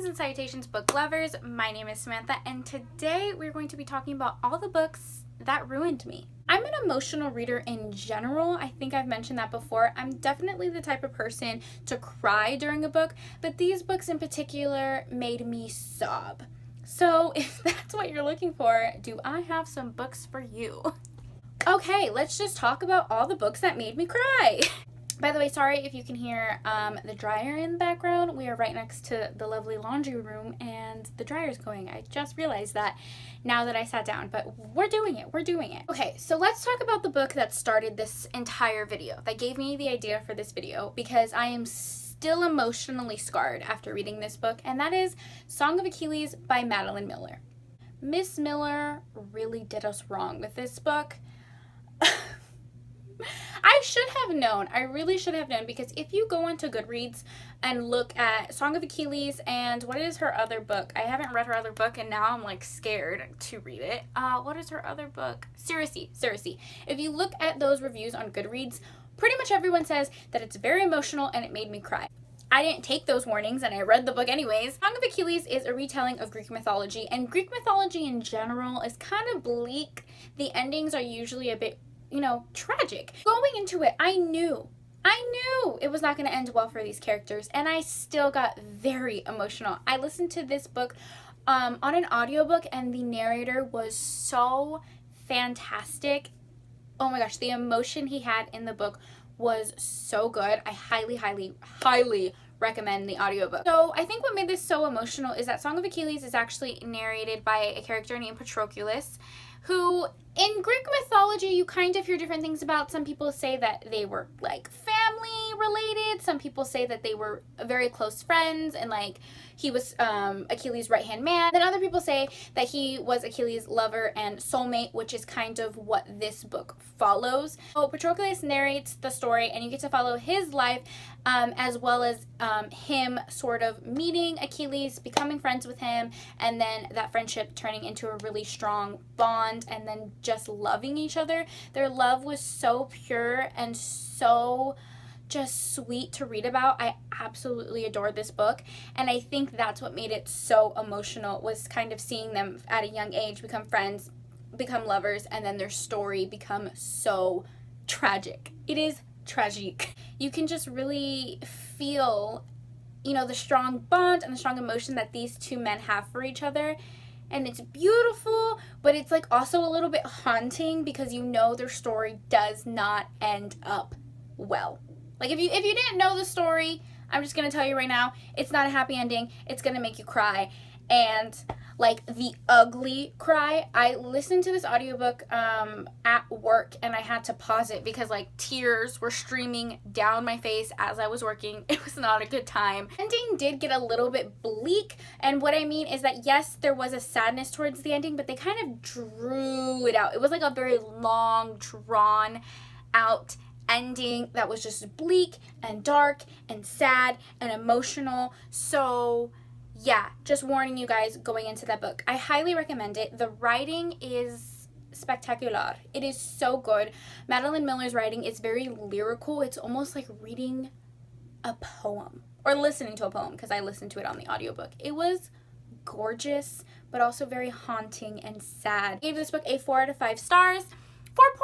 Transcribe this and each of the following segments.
and salutations, book lovers. My name is Samantha, and today we're going to be talking about all the books that ruined me. I'm an emotional reader in general. I think I've mentioned that before. I'm definitely the type of person to cry during a book, but these books in particular made me sob. So if that's what you're looking for, do I have some books for you? Okay, let's just talk about all the books that made me cry. By the way, sorry if you can hear the dryer in the background. We are right next to the lovely laundry room and the dryer's going. I just realized that now that I sat down, but we're doing it. Okay, so let's talk about the book that started this entire video, that gave me the idea for this video, because I am still emotionally scarred after reading this book, and that is Song of Achilles by Madeline Miller. Miss Miller really did us wrong with this book. I should have known. I really should have known, because if you go onto Goodreads and look at Song of Achilles and what is her other book? I haven't read her other book and now I'm like scared to read it. What is her other book? Circe. If you look at those reviews on Goodreads, pretty much everyone says that it's very emotional and it made me cry. I didn't take those warnings and I read the book anyways. Song of Achilles is a retelling of Greek mythology, and Greek mythology in general is kind of bleak. The endings are usually a bit, tragic. Going into it, I knew it was not going to end well for these characters, and I still got very emotional. I listened to this book on an audiobook, and the narrator was so fantastic. Oh my gosh, the emotion he had in the book was so good. I highly recommend the audiobook. So I think what made this so emotional is that Song of Achilles is actually narrated by a character named Patroclus, who in Greek mythology you kind of hear different things about. Some people say that they were like family related. Some people say that they were very close friends and like he was Achilles' right-hand man. Then other people say that he was Achilles' lover and soulmate, which is kind of what this book follows. So Patroclus narrates the story and you get to follow his life as well as him sort of meeting Achilles, becoming friends with him, and then that friendship turning into a really strong bond, and then just loving each other. Their love was so pure and so just sweet to read about. I absolutely adored this book, and I think that's what made it so emotional, was kind of seeing them at a young age become friends, become lovers, and then their story become so tragic. It is tragic. You can just really feel, the strong bond and the strong emotion that these two men have for each other. And it's beautiful, but it's like also a little bit haunting, because their story does not end up well. Like if you didn't know the story, I'm just going to tell you right now, it's not a happy ending. It's going to make you cry. And like the ugly cry. I listened to this audiobook at work, and I had to pause it because like tears were streaming down my face as I was working. It was not a good time. Ending did get a little bit bleak, and what I mean is that yes, there was a sadness towards the ending, but they kind of drew it out. It was like a very long, drawn out ending that was just bleak and dark and sad and emotional. So yeah, just warning you guys going into that book. I highly recommend it. The writing is spectacular. It is so good. Madeline Miller's writing is very lyrical. It's almost like reading a poem or listening to a poem, because I listened to it on the audiobook. It was gorgeous, but also very haunting and sad. I gave this book a 4 out of 5 stars.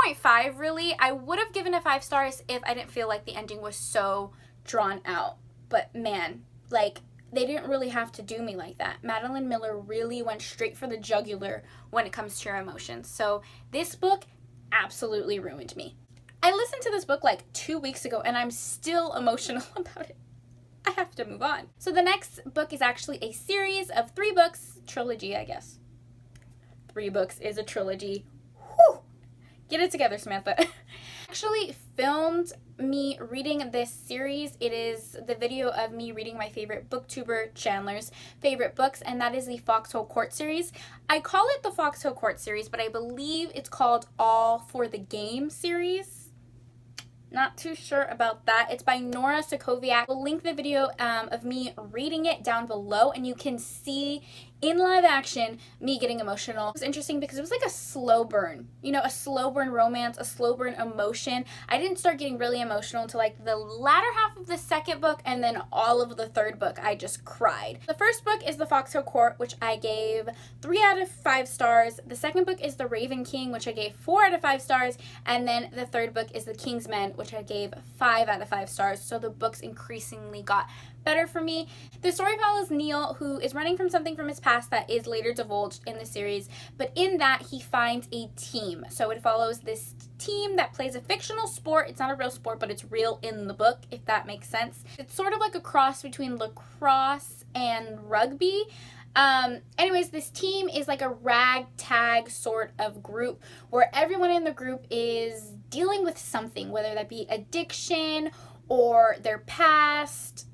4.5 really. I would have given it 5 stars if I didn't feel like the ending was so drawn out. But man, like, they didn't really have to do me like that. Madeline Miller really went straight for the jugular when it comes to your emotions. So this book absolutely ruined me. I listened to this book like 2 weeks ago and I'm still emotional about it. I have to move on. So the next book is actually a series of 3 books, trilogy, I guess. 3 books is a trilogy. Whew. Get it together, Samantha. Actually filmed me reading this series. It is the video of me reading my favorite booktuber Chandler's favorite books, and that is the Foxhole Court series. I call it the Foxhole Court series, but I believe it's called All for the Game series. Not too sure about that. It's by Nora Sokoviak. We'll link the video of me reading it down below, and you can see in live action, me getting emotional. It was interesting because it was like a slow burn, you know, a slow burn romance, a slow burn emotion. I didn't start getting really emotional until like the latter half of the second book, and then all of the third book I just cried. The first book is The Foxhill Court, which I gave 3 out of 5 stars. The second book is The Raven King, which I gave 4 out of 5 stars, and then the third book is The King's Men, which I gave 5 out of 5 stars. So the books increasingly got better for me. The story follows Neil, who is running from something from his past that is later divulged in the series, but in that he finds a team. So it follows this team that plays a fictional sport. It's not a real sport, but it's real in the book, if that makes sense. It's sort of like a cross between lacrosse and rugby. Anyways, this team is like a ragtag sort of group where everyone in the group is dealing with something, whether that be addiction or their past.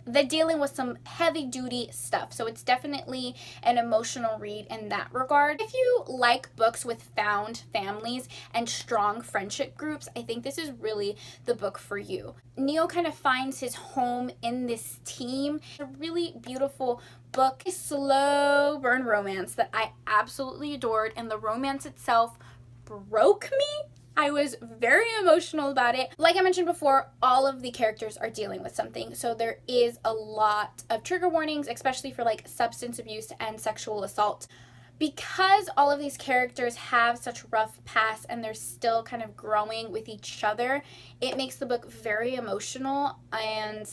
They're dealing with some heavy duty stuff. So it's definitely an emotional read in that regard. If you like books with found families and strong friendship groups, I think this is really the book for you. Neil kind of finds his home in this team. A really beautiful book, a slow burn romance that I absolutely adored, and the romance itself broke me. I was very emotional about it. Like I mentioned before, all of the characters are dealing with something. So there is a lot of trigger warnings, especially for like substance abuse and sexual assault. Because all of these characters have such rough pasts and they're still kind of growing with each other, it makes the book very emotional, and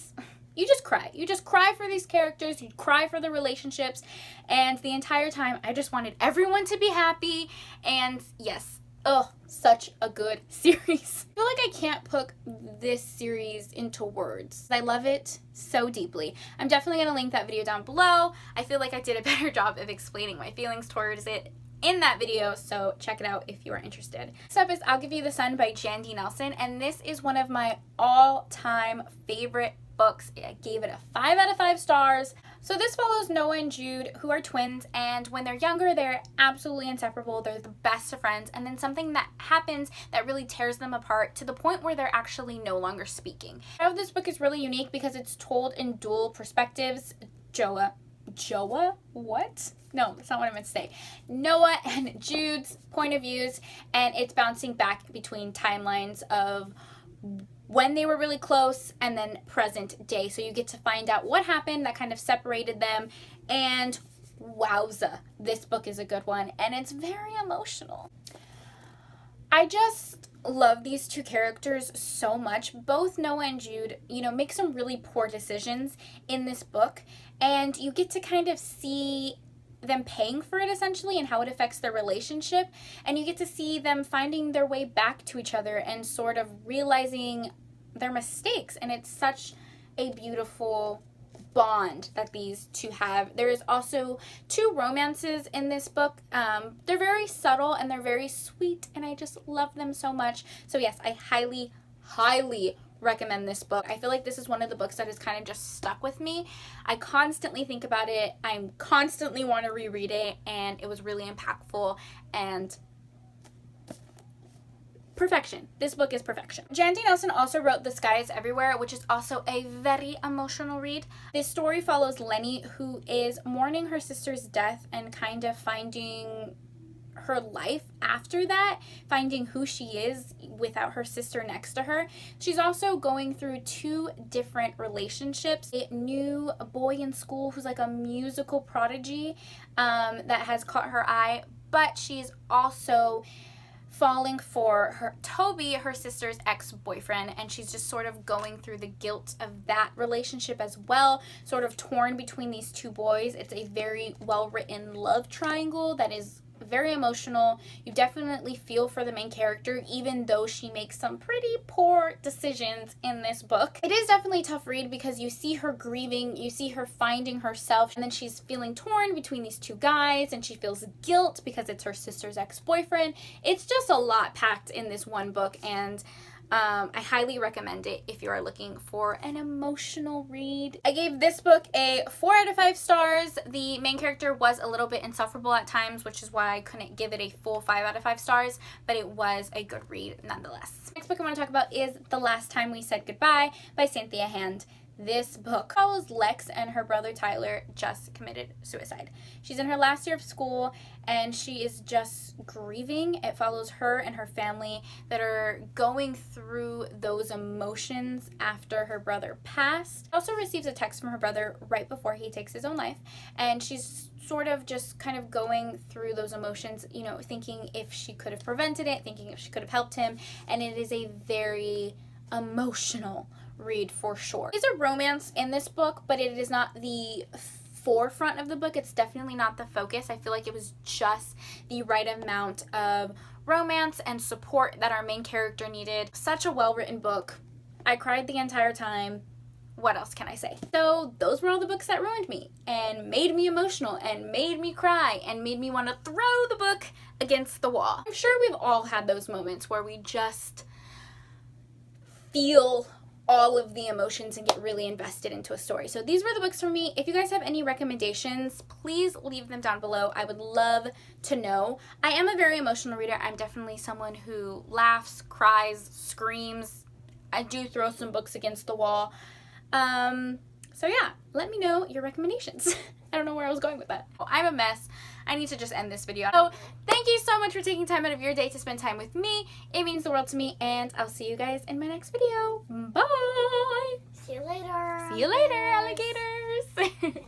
you just cry. You just cry for these characters, you cry for the relationships, and the entire time I just wanted everyone to be happy. And yes, oh, such a good series. I feel like I can't put this series into words. I love it so deeply. I'm definitely going to link that video down below. I feel like I did a better job of explaining my feelings towards it in that video, so check it out if you are interested. Next up is I'll Give You the Sun by Jan D. Nelson, and this is one of my all-time favorite books. I gave it a 5 out of 5 stars. So this follows Noah and Jude, who are twins, and when they're younger, they're absolutely inseparable. They're the best of friends, and then something that happens that really tears them apart to the point where they're actually no longer speaking. This book is really unique because it's told in dual perspectives. Joa? What? No, that's not what I meant to say. Noah and Jude's point of views, and it's bouncing back between timelines of when they were really close and then present day. So you get to find out what happened that kind of separated them, and wowza, this book is a good one, and it's very emotional. I just love these two characters so much. Both Noah and Jude, you know, make some really poor decisions in this book, and you get to kind of see them paying for it essentially and how it affects their relationship, and you get to see them finding their way back to each other and sort of realizing their mistakes, and it's such a beautiful bond that these two have. There is also 2 romances in this book. They're very subtle and they're very sweet, and I just love them so much. So yes, I highly recommend this book. I feel like this is one of the books that has kind of just stuck with me. I constantly think about it. I constantly want to reread it, and it was really impactful and perfection. This book is perfection. Jan D. Nelson also wrote The Sky is Everywhere, which is also a very emotional read. This story follows Lenny, who is mourning her sister's death and kind of finding her life after that, finding who she is without her sister next to her. She's also going through 2 different relationships. A new boy in school who's like a musical prodigy that has caught her eye, but she's also falling for Toby, her sister's ex-boyfriend, and she's just sort of going through the guilt of that relationship as well, sort of torn between these 2 boys. It's a very well-written love triangle that is very emotional. You definitely feel for the main character, even though she makes some pretty poor decisions in this book. It is definitely a tough read because you see her grieving, you see her finding herself, and then she's feeling torn between these 2 guys, and she feels guilt because it's her sister's ex-boyfriend. It's just a lot packed in this one book, and I highly recommend it if you are looking for an emotional read. I gave this book a 4 out of 5 stars. The main character was a little bit insufferable at times, which is why I couldn't give it a full 5 out of 5 stars, but it was a good read nonetheless. Next book I want to talk about is The Last Time We Said Goodbye by Cynthia Hand. this book follows Lex and her brother Tyler just committed suicide. She's in her last year of school and she is just grieving. It follows her and her family that are going through those emotions after her brother passed. She also receives a text from her brother right before he takes his own life, and she's sort of just kind of going through those emotions, you know, thinking if she could have prevented it, thinking if she could have helped him, and it is a very emotional read for sure. There's a romance in this book, but it is not the forefront of the book. It's definitely not the focus. I feel like it was just the right amount of romance and support that our main character needed. Such a well-written book. I cried the entire time. What else can I say? So those were all the books that ruined me and made me emotional and made me cry and made me want to throw the book against the wall. I'm sure we've all had those moments where we just feel all of the emotions and get really invested into a story. So these were the books for me. If you guys have any recommendations, please leave them down below. I would love to know. I am a very emotional reader. I'm definitely someone who laughs, cries, screams. I do throw some books against the wall. So yeah, let me know your recommendations. I don't know where I was going with that. Oh, I'm a mess. I need to just end this video. So thank you so much for taking time out of your day to spend time with me. It means the world to me, and I'll see you guys in my next video. Bye! See you later. See you later, alligators!